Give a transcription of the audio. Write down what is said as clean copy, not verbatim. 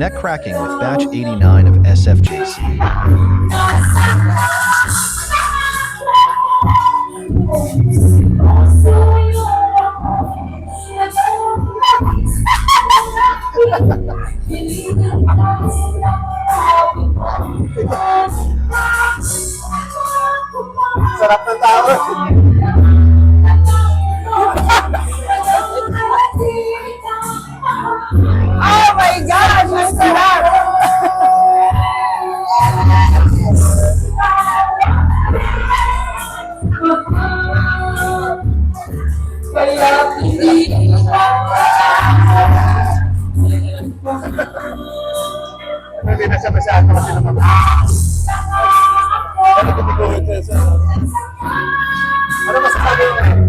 neck cracking with batch 89 of SFJC. Sarap ng tao. Oh my gosh, ang sarap! Hindi na siya masyado kasi naman. Ano masasabi mo?